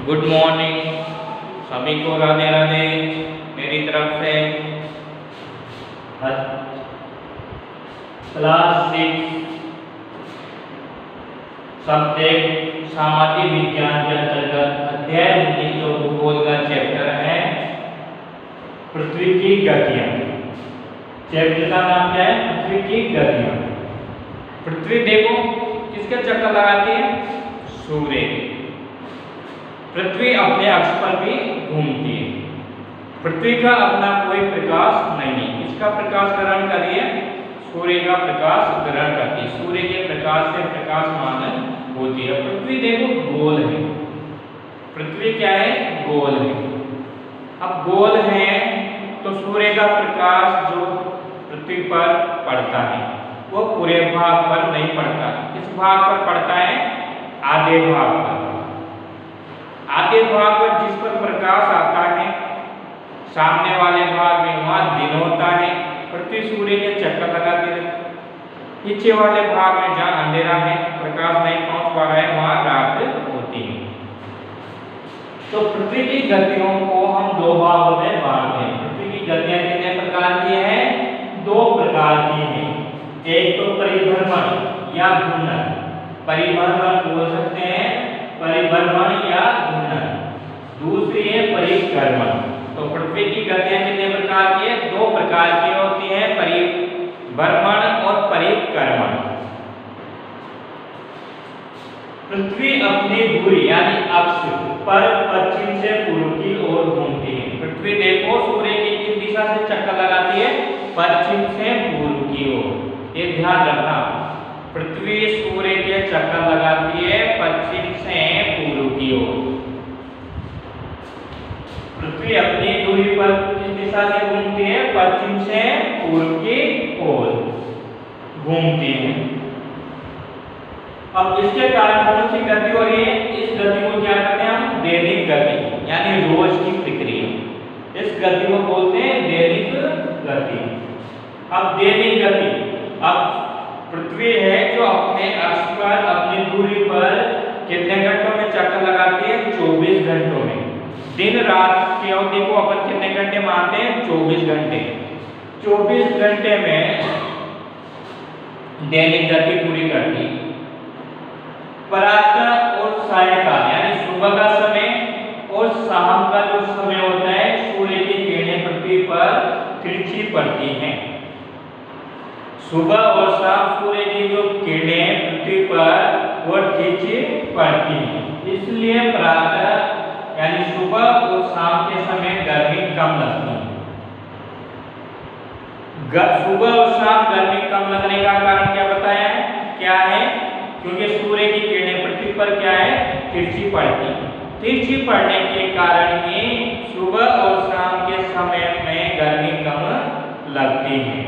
Good morning सभी को, राधे राधे मेरी तरफ से। क्लास 6 सब्जेक्ट सामाजिक विज्ञान के अंतर्गत अध्याय 19 जो भूगोल का चैप्टर है पृथ्वी की गतियां। चैप्टर का नाम क्या है? पृथ्वी की गतियां। पृथ्वी देखो किसके चक्कर लगाती है? सूर्य के। पृथ्वी अपने अक्ष पर भी घूमती है। पृथ्वी का अपना कोई प्रकाश नहीं। किसका प्रकाश ग्रहण कर रही है? सूर्य का प्रकाश ग्रहण करती है। सूर्य के प्रकाश से प्रकाशमान होती है। पृथ्वी देखो गोल है। पृथ्वी क्या है? गोल है। अब गोल है तो सूर्य का प्रकाश जो पृथ्वी पर पड़ता है वो पूरे भाग पर नहीं पड़ता। किस भाग पर पड़ता है? आधे भाग पर। आधे भाग पर जिस पर प्रकाश आता है सामने वाले भाग में वहां दिन होता है। पृथ्वी सूर्य के चक्कर लगाती रहती है। पीछे वाले भाग में जहाँ अंधेरा है, प्रकाश नहीं पहुंच पा रहा है, वहां रात होती है। तो पृथ्वी की गतियों को हम दो भागों में बांटते हैं। पृथ्वी की गतियां कितने प्रकार की हैं? दो प्रकार की हैं। एक तो परिभ्रमण या घूर्णन। परिभ्रमण बोल सकते हैं, परिभ्रमण या घूर्णन। दूसरी है परिक्रमण। तो पृथ्वी की गतियां कितने प्रकार की है? दो प्रकार की होती हैं, परिभ्रमण और परिक्रमण। पृथ्वी अपनी धुरी यानी अक्ष पर पश्चिम से पूर्व की ओर घूमती है। पृथ्वी देखो सूर्य की किस दिशा से चक्कर लगाती है? पश्चिम से पूर्व की ओर। ये ध्यान रखना, पृथ्वी सूर्य के चक्कर लगाती है पश्चिम से पूर्व की ओर। पृथ्वी अपनी दूरी पर किस दिशा से घूमती है? पश्चिम से पूर्व की ओर घूमती है। अब इसके कारण कौन सी गति हो रही है? इस गति को क्या कहते हैं हम? दैनिक गति यानी रोज की प्रक्रिया। इस गति को बोलते हैं दैनिक गति। अब दैनिक गति, अब पृथ्वी है जो अपने अक्ष पर अपनी दूरी पर कितने घंटों में चक्कर लगाती है? 24 घंटों में। दिन रात की अवधि को अपन कितने घंटे मानते हैं? 24 घंटे। 24 घंटे में दैनिक गति पूरी करती है। प्रातः और सायंकाल यानी सुबह का समय और शाम का जो समय होता है, सूर्य की किरणें पृथ्वी पर तिरछी पड़ती हैं। सुबह और शाम सूर्य की जो किरणें पृथ्वी पर वो तिरछी पड़ती हैं। इसलिए प्रातः यानी सुबह और शाम के समय गर्मी कम लगती है। सुबह और शाम गर्मी कम लगने का कारण क्या बताया है? क्या है? क्योंकि सूर्य की किरणें पृथ्वी पर क्या है? तिरछी पड़ती है। तिरछी पड़ने के कारण ही सुबह और शाम के समय में गर्मी कम लगती है।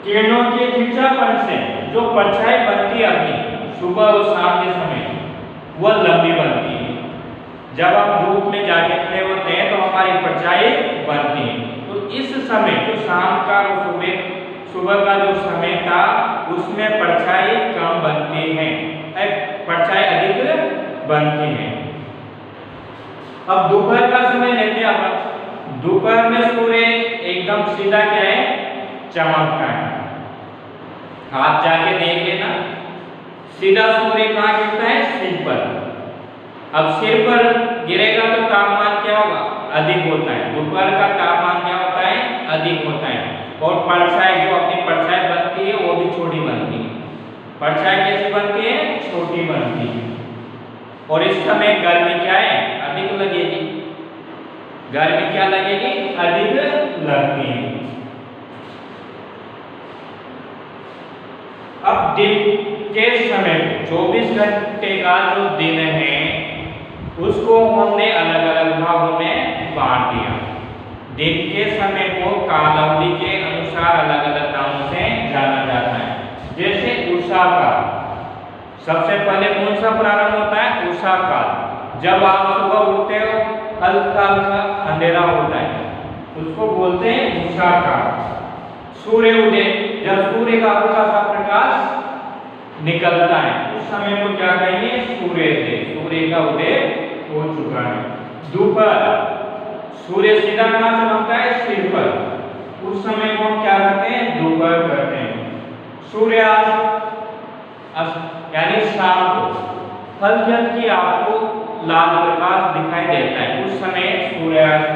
किरणों के तिरछापन से जो परछाई बनती है अपनी सुबह और शाम के समय, वह लंबी बनती है। जब हम धूप में जाके खड़े होते हैं तो हमारी परछाई बनती है। तो इस समय जो शाम का और सुबह का जो समय था उसमें परछाई कम बनती है, परछाई अधिक बनती है। अब दोपहर का समय लेते हैं अपन। दोपहर में सूर्य एकदम सीधा क्या है? चमकता है। आप जाके देख लेना, सीधा सूर्य कहाँ गिरता है? सिर पर। अब सिर पर गिरेगा तो तापमान क्या होगा? अधिक होता है। दोपहर का तापमान क्या होता है? अधिक होता है। और परछाई जो अपनी परछाई बनती है वो भी छोटी बनती है। परछाई कैसी बनती है? छोटी बनती है। और इस समय गर्मी क्या है? अधिक लगेगी। गर्मी क्या लगेगी? अधिक लगती है। अब दिन के समय 24 घंटे का जो दिन है उसको हमने अलग अलग भागों में बांट दिया। दिन के समय को काल अवधि के अनुसार अलग अलग नामों से जाना जाता है। जैसे उषा काल, सबसे पहले कौन सा प्रारंभ होता है? उषा काल। जब आप सुबह उठते हो हल्का हल्का अंधेरा होता है, उसको बोलते हैं उषा काल। सूर्य उदय, जब सूर्य का हल्का सा प्रकाश निकलता है उस समय को क्या कहेंगे? सूर्य का उदय हो चुका है। दोपहर, सूर्य सीधा कहां चमकता है? सिर पर, उस समय को हम क्या करते हैं? दोपहर करते हैं। सूर्यास्त यानी शाम को हल्की हल्की आपको लाल प्रकाश दिखाई देता है, उस समय सूर्यास्त।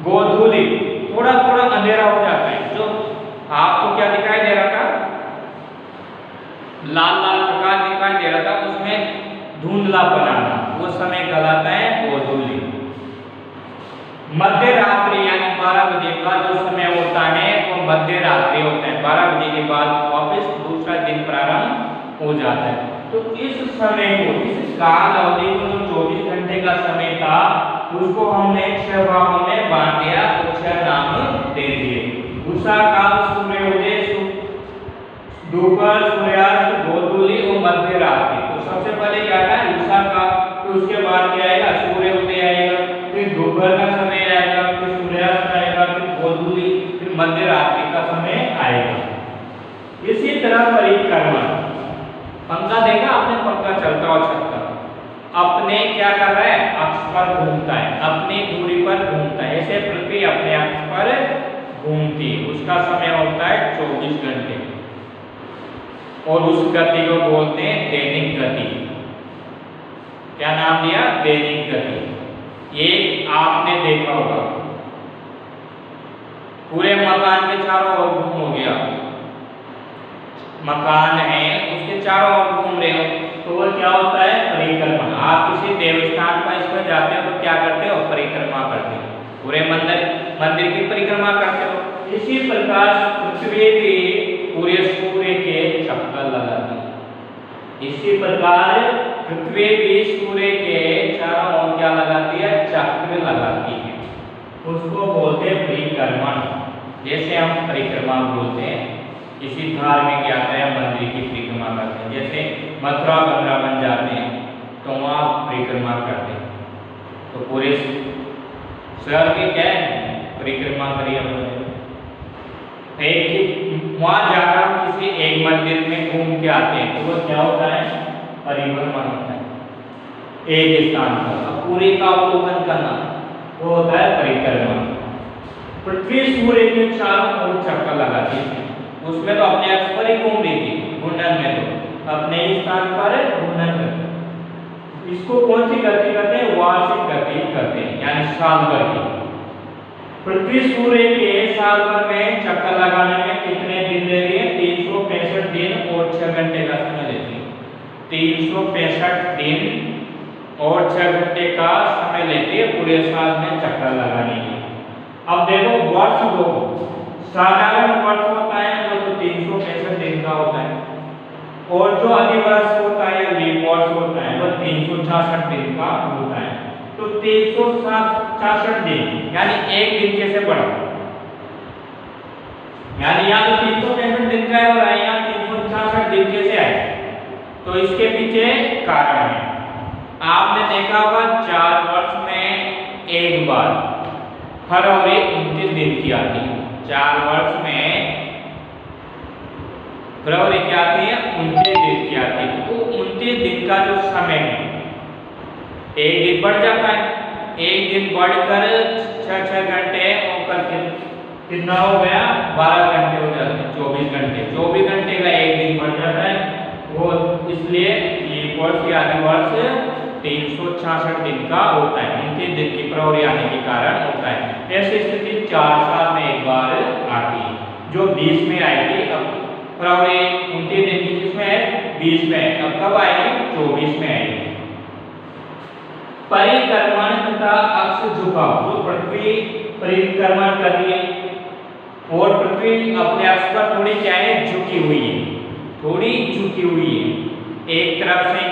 गोधूली, थोड़ा थोड़ा अंधेरा हो जाता है, जो आपको क्या दिखाई दे रहा था? लाल लाल प्रकाश दिखाई दे रहा था, उसमें धुंधला बनाना, वो समय कहलाता है गोधूली। मध्य रात्रि यानी 12 बजे का जो समय होता है वो मध्य रात्रि होता है। 12 बजे के बाद वापस दूसरा दिन प्रारंभ हो जाता है। तो इस समय को, इस काल अवधि को जो 24 घंटे का समय था, उसको हमने 6 भागों में बांट दिया, 6 नाम दे दिए। उषा काल, सूर्योदय, दोपहर, सूर्यास्त, गोधूली और मध्य रात्रि। तो सबसे पहले क्या था? उषा का, तो उसके बाद क्या आएगा? सूर्योदय आएगा, फिर दोपहर का समय आएगा, फिर सूर्यास्त आएगा, फिर गोधूली, फिर मध्य रात्रि का समय आएगा। इसी तरह परिक्रमा, पंखा देखा आपने? पंखा चलता और छत पर अपने क्या कर रहा है? अक्ष पर घूमता है, अपनी दूरी पर घूमता है। ऐसे पृथ्वी अपने अक्ष पर घूमती है, उसका समय होता है 24 घंटे, और उस गति को बोलते हैं दैनिक गति। क्या नाम दिया? दैनिक गति। ये आपने देखा होगा, पूरे मकान के चारों ओर घूम हो गया, मकान है उसके चारों ओर घूम रहे हो, तो वो क्या होता है? परिक्रमा। आप किसी देवस्थान पर इसमें जाते हो तो क्या करते हो? परिक्रमा करते हो, पूरे मंदिर की परिक्रमा करते हो। इसी प्रकार पृथ्वी भी पूरे सूर्य के चक्कर लगाती है। इसी प्रकार पृथ्वी भी सूर्य के चारों ओर क्या लगाती है? चक्र लगाती है, उसको बोलते हैं परिक्रमण। जैसे हम परिक्रमा बोलते हैं, किसी धार्मिक यात्रा या मंदिर की परिक्रमा करते हैं, जैसे मथुरा वृंदावन जाते हैं तो वहाँ परिक्रमा करते हैं, तो पूरे शहर की क्या है? परिक्रमा करिए हमने। एक वहाँ जाकर हम किसी एक मंदिर में घूम के आते हैं, तो वो क्या होता है? परिभ्रमण होता है एक स्थान पर, पूरे का अवलोकन करना, वो होता है परिक्रमा। पृथ्वी सूर्य के चारों ओर चक्कर लगाती है, उसमें तो अपने अक्ष पर ही घूम रही थी, घूर्णन में तो अपने ही स्थान पर घूर्णन करते हैं। इसको कौन सी गति करते हैं? वार्षिक गति करते हैं, यानी साल भर की। पृथ्वी सूर्य के साल भर में चक्कर लगाने में कितने दिन ले रही है? 365 दिन और 6 घंटे का समय लेती है। 365 दिन और 6 घंटे का समय लेती है पूरे साल में चक्कर लगाने के। अब देखो वर्ष दो, साधारण वर्ष होता है वो तो 365 दिन का होता है, और जो अधिवर्ष होता है या लीप वर्ष होता है वो 366 दिन का होता है। तो 366 दिन यानी एक दिन कैसे बढ़ा? यानी यहाँ तो 365 दिन का है और यहाँ 366 दिन कैसे आए? तो इसके पीछे कारण है। आपने देखा होगा 4 वर्ष में एक बार फरवरी 29 दिन की आती है। 4 वर्ष में फरवरी की आती है, 29 दिन की आती है। तो 29 दिन का जो समय है, एक दिन बढ़ जाता है, एक दिन बढ़कर 6 घंटे होकर कितना हो गया? 12 घंटे हो जाते हैं, 24 घंटे। 24 घंटे का एक दिन बढ़ जाता है, वो इसलिए लीप वर्ष या अधिवर्ष 366 दिन का होता है। 29 दिन की फरवरी आने के कारण होता है। ऐसी स्थिति 4 साल में एक बार आती है, जो 20 में आई थी। अब फरवरी 29 दिन की किसमें है? 20 में। अब कब आएगी? 24 में आएगी। परिक्रमण तथा अक्ष झुकाव, जो पृथ्वी परिक्रमण कर रही है और पृथ्वी अपने अक्ष पर थोड़ी क्या है? झुकी हुई है, थोड़ी झुकी हुई है। एक तरफ से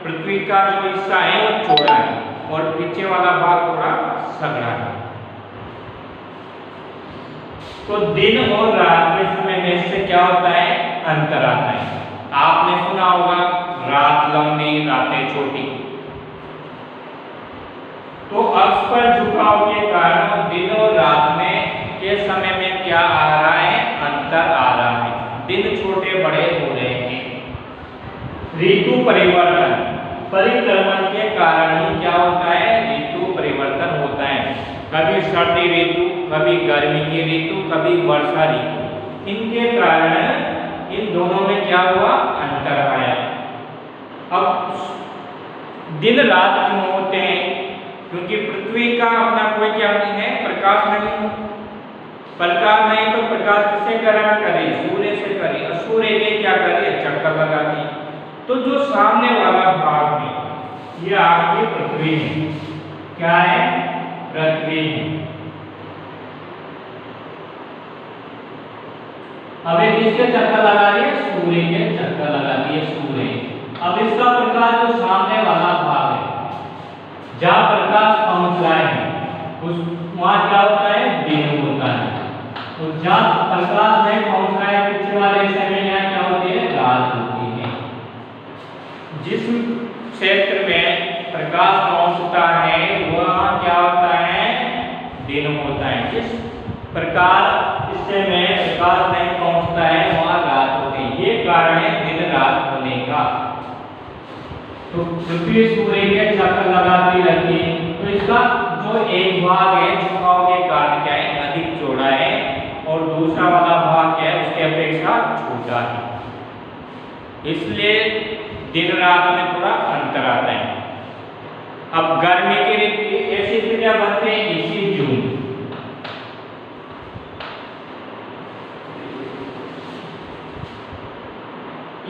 पृथ्वी का जो हिस्सा है वो चौड़ा है और पीछे वाला भाग थोड़ा संघरा है। तो दिन और रात के समय में से क्या होता है? अंतर आता है। आपने सुना होगा रात लंबी रातें छोटी। तो अक्ष पर झुकाव के कारण दिन और रात में के समय में क्या आ रहा है? अंतर आ रहा है, दिन छोटे बड़े हो रहे हैं। ऋतु परिवर्तन, परिक्रमण के कारण ही क्या होता है, ऋतु परिवर्तन होता है। कभी सर्दी ऋतु, कभी गर्मी की ऋतु, कभी वर्षा ऋतु। इनके कारण इन दोनों में क्या हुआ, अंतर आया। अब दिन रात क्यों होते हैं, क्योंकि पृथ्वी का अपना कोई क्या नहीं है, प्रकाश नहीं। प्रकाश नहीं तो प्रकाश किससे ग्रहण करे, सूर्य से करे, और सूर्य के क्या करे, चक्कर लगाते। तो जो सामने वाला भाग है ये आपकी पृथ्वी है। क्या है, पृथ्वी है। अब ये किसके चक्कर लगा रही है, सूर्य के चक्कर लगा रही है, सूर्य। अब इसका प्रकाश जो सामने वाला भाग है, जहां प्रकाश पहुंच रहा है उस वहां क्या होता है, दिन होता है। और जहां प्रकाश नहीं पहुंच रहा है पीछे वाले हिस्से में यहाँ क्या होती है, रात होती है। जिस क्षेत्र में प्रकाश पहुंचता है वहां क्या होता है, दिन होता है। जिस प्रकार हिस्से में प्रकाश नहीं पहुंचता है वहां रात होती है। ये कारण है दिन रात होने का। तो पृथ्वी सूर्य के चक्कर लगाती रहती है, तो इसका जो एक भाग है झुकाव के कारण क्या है, अधिक चौड़ा है, और दूसरा वाला भाग क्या है, उसके अपेक्षा छोटा है। इसलिए दिन रात में थोड़ा अंतर आता है। अब गर्मी की ऋतु ऐसी स्थितियां बनते हैं 21 जून,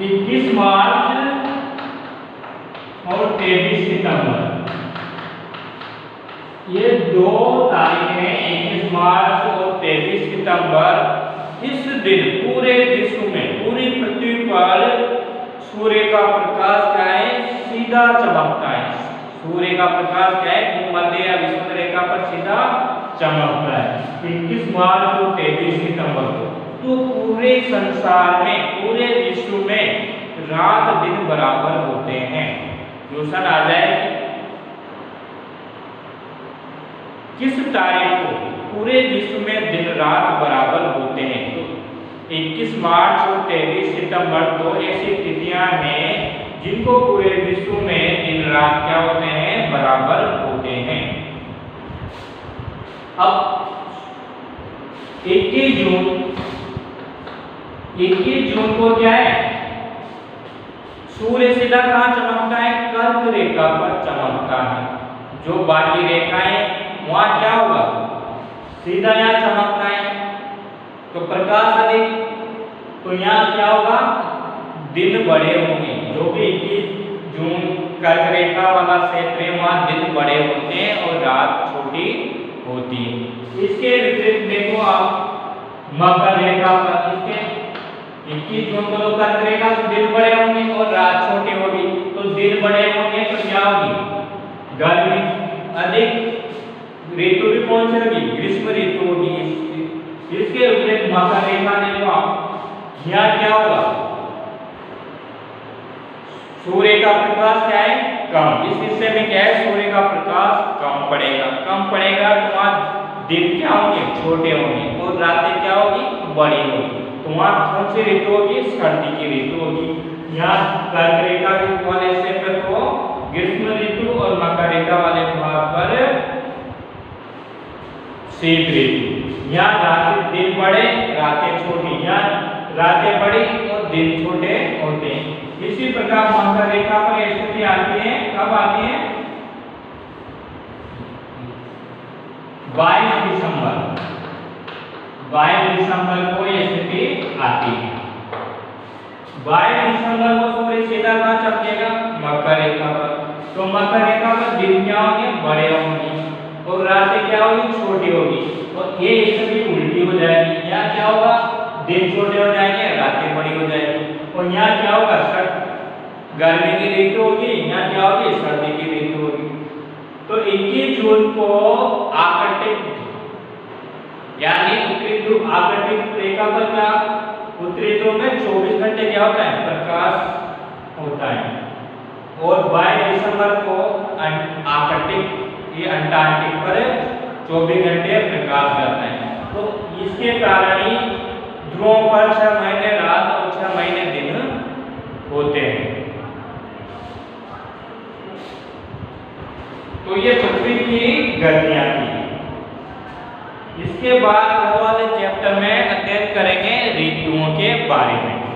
इक्कीस मार्च और 23 सितंबर, ये 2 तारीखें 21 मार्च और 23 सितंबर। इस दिन पूरे विश्व में, पूरी पृथ्वी पर सूर्य का प्रकाश क्या है, सीधा चमकता है। सूर्य का प्रकाश क्या है, भूमध्य या विषुवत रेखा पर सीधा चमकता है 21 मार्च और 23 सितंबर को। तो पूरे संसार में, पूरे विश्व में रात दिन बराबर होते हैं। क्वेश्चन आ जाए किस तारीख को पूरे विश्व में दिन रात बराबर होते हैं। तो 21 मार्च और 23 सितंबर 2 ऐसी तिथियां हैं जिनको पूरे विश्व में दिन रात क्या होते हैं, बराबर होते हैं। अब 21 जून को क्या है, सूर्य सीधा कहां चमकता है, कर्क रेखा पर चमकता है। जो बाकी रेखाएं वहां क्या होगा, सीधा यहाँ चमकना है, तो प्रकाश अधिक, तो यहाँ क्या होगा, दिन बड़े होंगे। जो भी 21 जून कर्क रेखा वाला क्षेत्र है वहां दिन बड़े होते हैं और रात छोटी होती है। इसके विपरीत देखो आप मकर रेखा पर, इसके 21 जून को तो कर्क रेखा तो दिन बड़े होंगे और रात छोटी होगी। तो दिन बड़े होंगे तो क्या होगी, गर्मी अधिक, ऋतु भी कौन सी होगी, ग्रीष्म ऋतु होगी। इसके विपरीत मकर रेखा देखो आप, यहाँ क्या होगा, सूर्य का प्रकाश क्या है, कम। इस हिस्से में क्या है, सूर्य का प्रकाश कम पड़ेगा। कम पड़ेगा तो वहाँ दिन क्या होंगे, छोटे होंगे, और रातें क्या होगी, बड़ी होगी। तो वहाँ कौन सी ऋतु होगी, सर्दी की ऋतु होगी। यहाँ कर्क रेखा वाले हिस्से पर तो ग्रीष्म ऋतु और मकर रेखा वाले भाग पर शीत ऋतु। यहाँ रातें दिन बड़े, रातें छोटी, यहाँ रातें बड़ी और दिन छोटे होते हैं। इसी प्रकार मकर रेखा पर यह स्थिति आती है, कब आती है, 22 दिसंबर को यह स्थिति आती है। 22 दिसंबर को सूर्य सीधा कहां चमकेगा, मकर रेखा पर। तो मकर रेखा पर दिन क्या होंगे, बड़े होंगे, और रातें क्या होगी, छोटी होगी। और ये स्थिति उल्टी हो जाएगी। यहाँ क्या होगा, दिन छोटे हो जाएंगे, रातें बड़ी हो जाएगी। और यहाँ क्या होगा, गर्मी की ऋतु होगी, यहाँ क्या होगी, सर्दी की ऋतु होगी। तो 21 जून को आकटिक यानी उत्तरी ध्रुव, आकटिक रेखा पर क्या, उत्तरी ध्रुव में 24 घंटे क्या होता है, प्रकाश होता है। और 22 दिसंबर को आकटिक, ये अंटार्कटिक पर 24 घंटे प्रकाश रहता है। तो इसके कारण ही ध्रुवों पर 6 महीने रात और 6 महीने दिन होते हैं। तो ये पृथ्वी की गतियां थी। इसके बाद वाले चैप्टर में अध्ययन करेंगे ऋतुओं के बारे में।